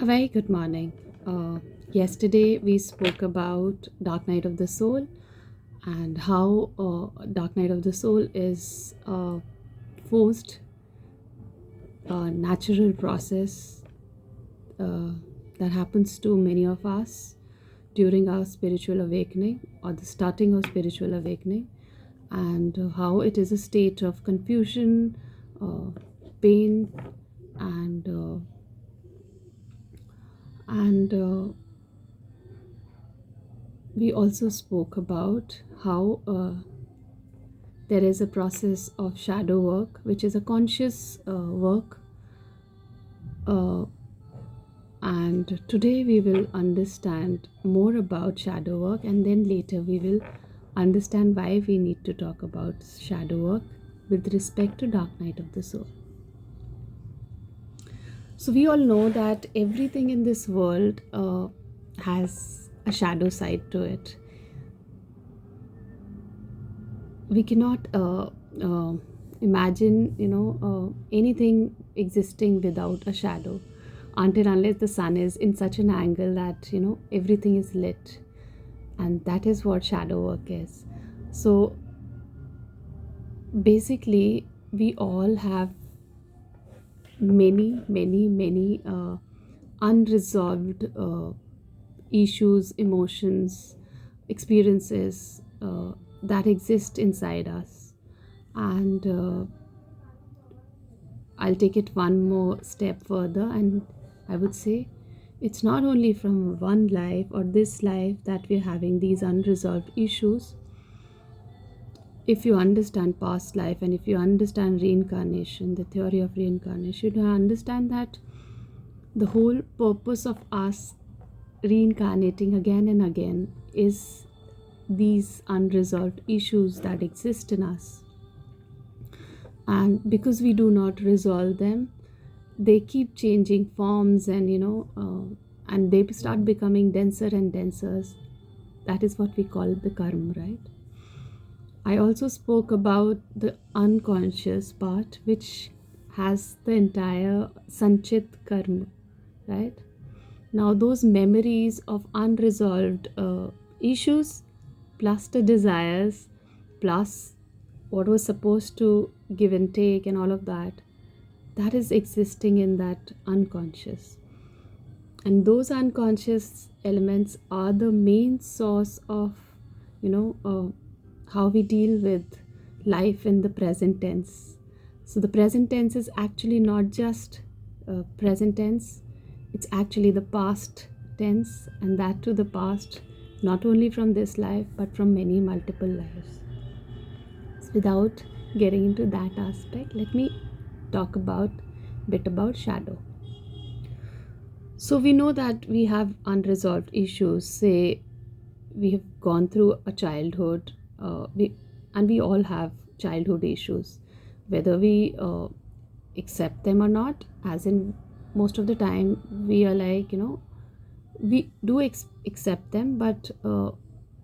A very good morning. Yesterday we spoke about Dark Night of the Soul and how Dark Night of the Soul is a forced, natural process uh, that happens to many of us during our spiritual awakening or the starting of spiritual awakening, and how it is a state of confusion, uh, pain, and we also spoke about how there is a process of shadow work, which is a conscious work. Uh, and today we will understand more about shadow work, and then later we will understand why we need to talk about shadow work with respect to Dark Night of the Soul. So, we all know that everything in this world has a shadow side to it. We cannot imagine anything existing without a shadow until unless the sun is in such an angle that everything is lit, and that is what shadow work is. So basically we all have many unresolved issues, emotions, experiences that exist inside us. And I'll take it one more step further, and I would say it's not only from one life or this life that we're having these unresolved issues. If you understand past life and if you understand reincarnation, the theory of reincarnation, you understand that the whole purpose of us reincarnating again and again is these unresolved issues that exist in us. And because we do not resolve them, they keep changing forms, and and they start becoming denser and denser. That is what we call the karma, right? I also spoke about the unconscious part, which has the entire sanchit karma, right? Now, those memories of unresolved issues, plus the desires, plus what was supposed to give and take, and all of that, that is existing in that unconscious. And those unconscious elements are the main source of, you know, how we deal with life in the present tense. So the present tense is actually not just present tense, it's actually the past tense, and that to the past, not only from this life but from many multiple lives. So without getting into that aspect, let me talk about bit about shadow. So we know that we have unresolved issues. Say we have gone through a childhood, and we all have childhood issues, whether we accept them or not. As in, most of the time we are like, we do accept them, but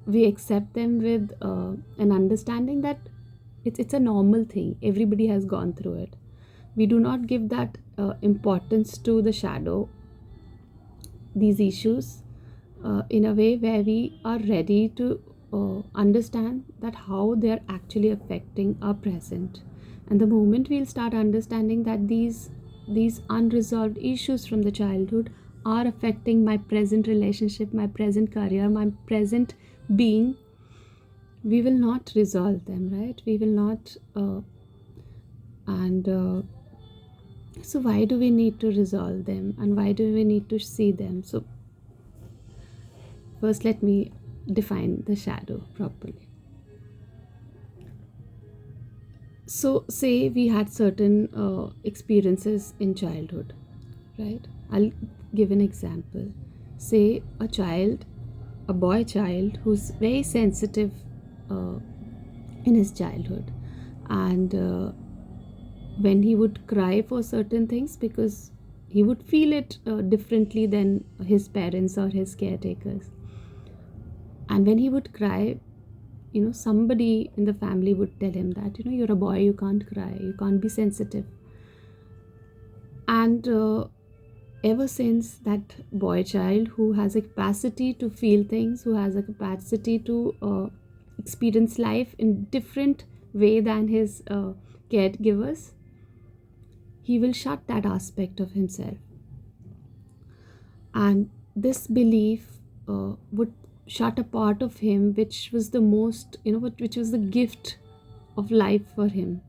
we accept them with an understanding that it's a normal thing. Everybody has gone through it. We do not give that importance to the shadow, these issues, in a way where we are ready to understand that how they are actually affecting our present. And the moment we'll start understanding that these unresolved issues from the childhood are affecting my present relationship, my present career, my present being, we will not resolve them, right? We will not and so why do we need to resolve them, and why do we need to see them? So first, let me define the shadow properly. So, say we had certain experiences in childhood, right? I'll give an example. Say a child, a boy child who's very sensitive uh, in his childhood, and when he would cry for certain things, because he would feel it differently than his parents or his caretakers. And when he would cry, somebody in the family would tell him that, you're a boy, you can't cry, you can't be sensitive. And ever since that boy child who has a capacity to feel things, who has a capacity to experience life in different way than his caregivers, he will shut that aspect of himself. And this belief would shut a part of him which was the most, which was the gift of life for him.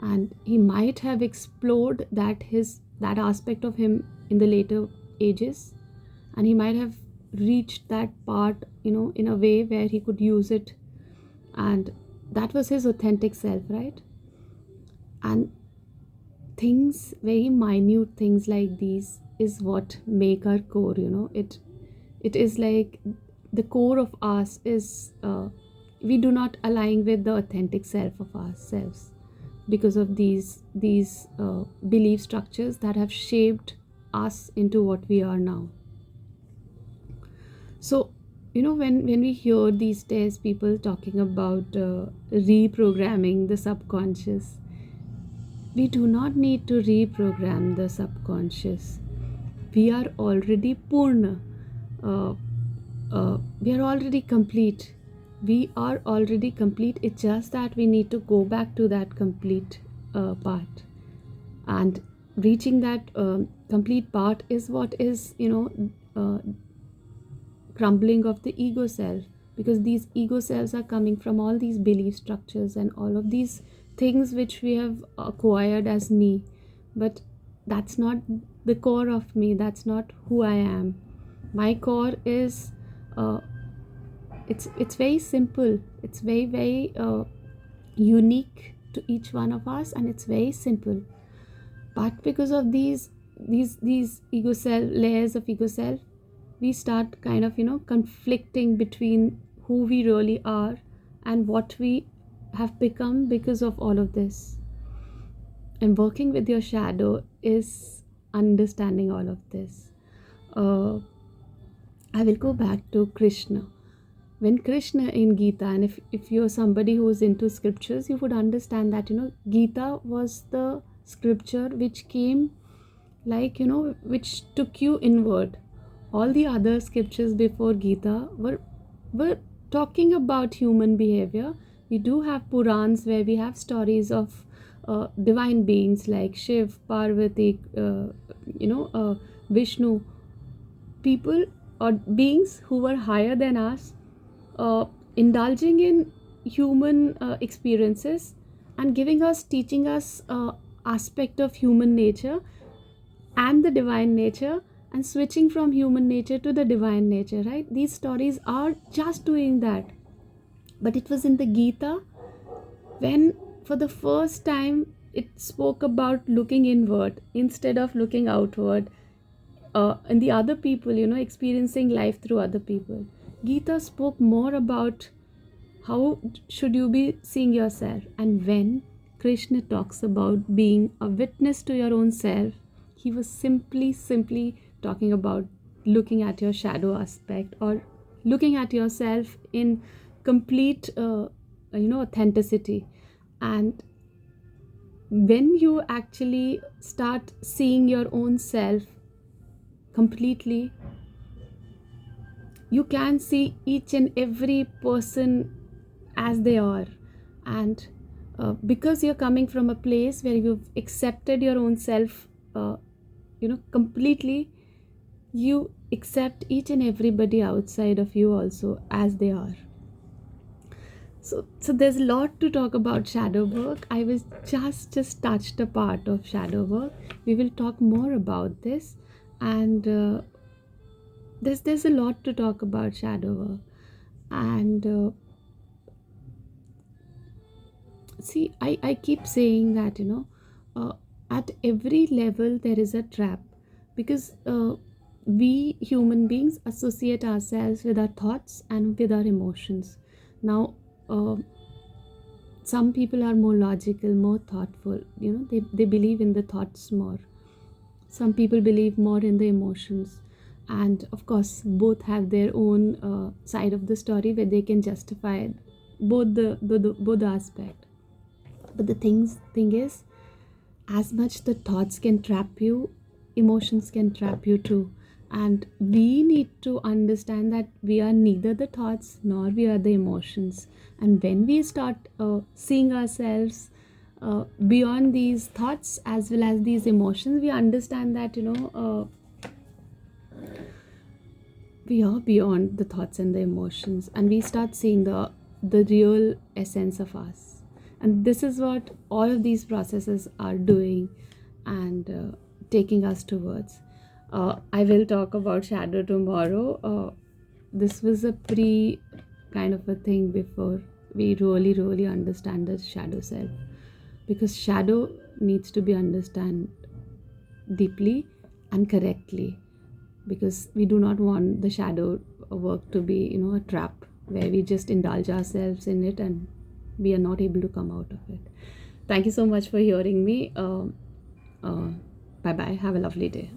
And he might have explored that aspect of him in the later ages, and he might have reached that part, in a way where he could use it, and that was his authentic self, right? And things, very minute things like these is what make our core. It is like the core of us is, we do not align with the authentic self of ourselves because of these belief structures that have shaped us into what we are now. So when we hear these days people talking about reprogramming the subconscious, we do not need to reprogram the subconscious. We are already purna. uh, we are already complete. We are already complete. It's just that we need to go back to that complete part. And reaching that complete part is what is, crumbling of the ego self, because these ego selves are coming from all these belief structures and all of these things which we have acquired as me. But that's not the core of me, that's not who I am. My core is, uh, it's very simple, it's very unique to each one of us, and it's very simple. But because of these ego self, layers of ego self, we start kind of conflicting between who we really are and what we have become because of all of this. And working with your shadow is understanding all of this. uh, I will go back to Krishna. When Krishna in Gita, and if you're somebody who is into scriptures, you would understand that Gita was the scripture which came, like, which took you inward. All the other scriptures before Gita were talking about human behavior. We do have Purans where we have stories of divine beings like Shiv, Parvati, Vishnu, people or beings who were higher than us, uh, indulging in human experiences and giving us, teaching us aspect of human nature and the divine nature, and switching from human nature to the divine nature, right? These stories are just doing that. But it was in the Gita when, for the first time, it spoke about looking inward instead of looking outward, and the other people, experiencing life through other people. Gita spoke more about how should you be seeing yourself. And when Krishna talks about being a witness to your own self, he was simply talking about looking at your shadow aspect, or looking at yourself in complete authenticity. And when you actually start seeing your own self completely, you can see each and every person as they are. And because you're coming from a place where you've accepted your own self completely, you accept each and everybody outside of you also as they are. So there's a lot to talk about shadow work. I was just touched a part of shadow work. We will talk more about this. And there's a lot to talk about shadow work. And see, I keep saying that at every level there is a trap, because we human beings associate ourselves with our thoughts and with our emotions. Now, uh, some people are more logical, more thoughtful, they believe in the thoughts more. Some people believe more in the emotions. And of course both have their own side of the story where they can justify both the both aspect. But the thing is, as much the thoughts can trap you, emotions can trap you too. And we need to understand that we are neither the thoughts nor we are the emotions. And when we start seeing ourselves beyond these thoughts as well as these emotions, we understand that, we are beyond the thoughts and the emotions, and we start seeing the real essence of us. And this is what all of these processes are doing, and taking us towards. I will talk about shadow tomorrow. This was a pre kind of a thing before we really understand the shadow self, because shadow needs to be understood deeply and correctly, because we do not want the shadow work to be, a trap where we just indulge ourselves in it and we are not able to come out of it. Thank you so much for hearing me. uh, Bye bye, have a lovely day.